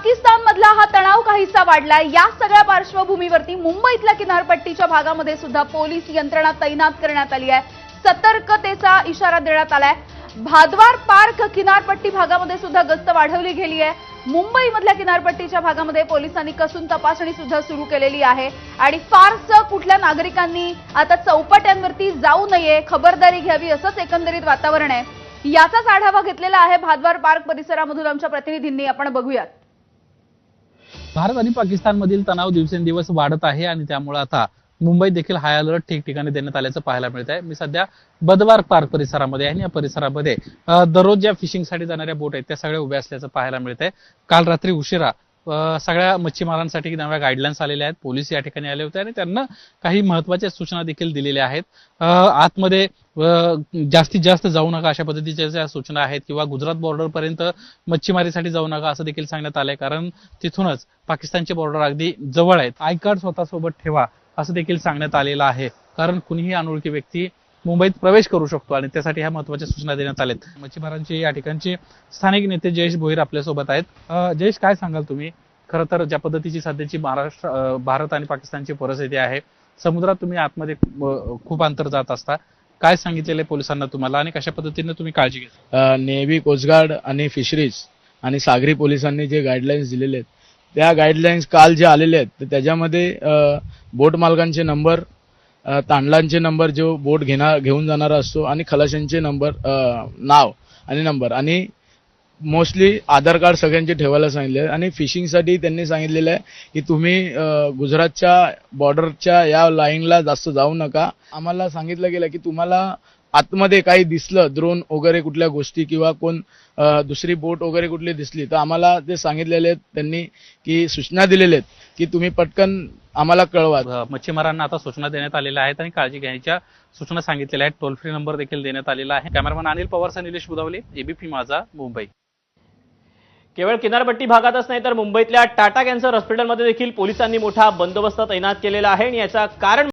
पाकिस्तानमधला हा तणाव काहीसा वाढलाय। या सगळ्या पार्श्वभूमीवरती मुंबईतल्या किनारपट्टीच्या भागामध्ये सुद्धा पोलीस यंत्रणा तैनात करण्यात आली आहे। सतर्कतेचा इशारा देण्यात आलाय। भादवार पार्क किनारपट्टी भागामध्ये सुद्धा गस्त वाढवली गेली आहे। मुंबईमधल्या किनारपट्टीच्या भागामध्ये पोलिसांनी कसून तपासणी सुद्धा सुरू केलेली आहे आणि फारसं कुठल्या नागरिकांनी आता चौपाट्यांवरती जाऊ नये, खबरदारी घ्यावी असंच एकंदरीत वातावरण आहे। याचाच आढावा घेतलेला आहे भादवार पार्क परिसरामधून आमच्या प्रतिनिधींनी। आपण बघूयात। भारत आणि पाकिस्तानमधील तणाव दिवसेंदिवस वाढत आहे आणि त्यामुळे आता मुंबईत देखील हाय अलर्ट ठिकठिकाणी देण्यात आल्याचं पाहायला मिळत आहे। मी सध्या भादवार पार्क परिसरामध्ये आहे आणि या परिसरामध्ये दररोज ज्या फिशिंगसाठी जाणाऱ्या बोट आहेत त्या सगळ्या उभ्या असल्याचं पाहायला मिळत आहे। काल रात्री उशिरा सगळ्या मच्छीमारांसाठी नव्या गाईडलाईन्स आलेल्या आहेत। पोलीस या ठिकाणी आले होते आणि त्यांना काही महत्त्वाच्या सूचना देखील दिलेल्या आहेत। आतमध्ये जास्तीत जास्त जाऊ नका अशा पद्धतीच्या सूचना आहेत किंवा गुजरात बॉर्डर पर्यंत मच्छीमारीसाठी जाऊ नका असं देखील सांगण्यात आलंय, कारण तिथूनच पाकिस्तानचे बॉर्डर अगदी जवळ आहेत। आय कार्ड स्वतःसोबत ठेवा असं देखील सांगण्यात आलेलं आहे, कारण कुणीही अनोळखी व्यक्ती मुंबईत प्रवेश करू शकतो आणि त्यासाठी ह्या महत्त्वाच्या सूचना देण्यात आल्यात। मच्छीमारांचे या ठिकाणचे स्थानिक नेते जयेश भोईर आपल्यासोबत आहेत। जयेश, काय सांगाल तुम्ही? खरं तर ज्या पद्धतीची सध्याची भारत आणि पाकिस्तानची परिस्थिती आहे, समुद्रात तुम्ही आतमध्ये खूप अंतर जात असता, काय सांगितलेले पोलिसांना तुम्हाला आणि कशा पद्धतीने तुम्ही काळजी घेता? नेव्ही, कोस्टगार्ड आणि फिशरीज आणि सागरी पोलिसांनी जे गाईडलाईन्स दिलेले आहेत त्या गाईडलाईन्स काल जे आलेले आहेत तर त्याच्यामध्ये बोट मालकांचे नंबर, तांडलांचे नंबर जो बोट घेऊन जाणारा असतो आणि खलाशांचे नंबर, नाव आणि नंबर आणि मोस्टली आधार कार्ड सगळ्यांचे ठेवायला सांगितले आहे। आणि फिशिंगसाठी त्यांनी सांगितलेलं आहे की तुम्ही गुजरातच्या बॉर्डरच्या या लाईनला जास्त जाऊ नका। आम्हाला सांगितलं गेलं की तुम्हाला आतमध्ये काही दिसलं, ड्रोन वगैरे कुठल्या गोष्टी किंवा कोण दुसरी बोट वगैरे कुठली दिसली तर आम्हाला ते सांगितलेले आहेत त्यांनी की सूचना दिलेल्या आहेत की तुम्ही पटकन आम्हाला कळवा। मच्छीमारांना आता सूचना देण्यात आलेल्या आहेत आणि काळजी घ्यायच्या सूचना सांगितलेल्या आहेत। टोल फ्री नंबर देखील देण्यात आलेला आहे। कॅमेरामॅन अनिल पवारसह निलेश बुधावले, एबीपी माझा, मुंबई। केवळ किनारपट्टी भागातच नाही तर मुंबईतल्या टाटा कॅन्सर हॉस्पिटलमध्ये देखील पोलिसांनी मोठा बंदोबस्त तैनात केलेला आहे आणि याचा कारण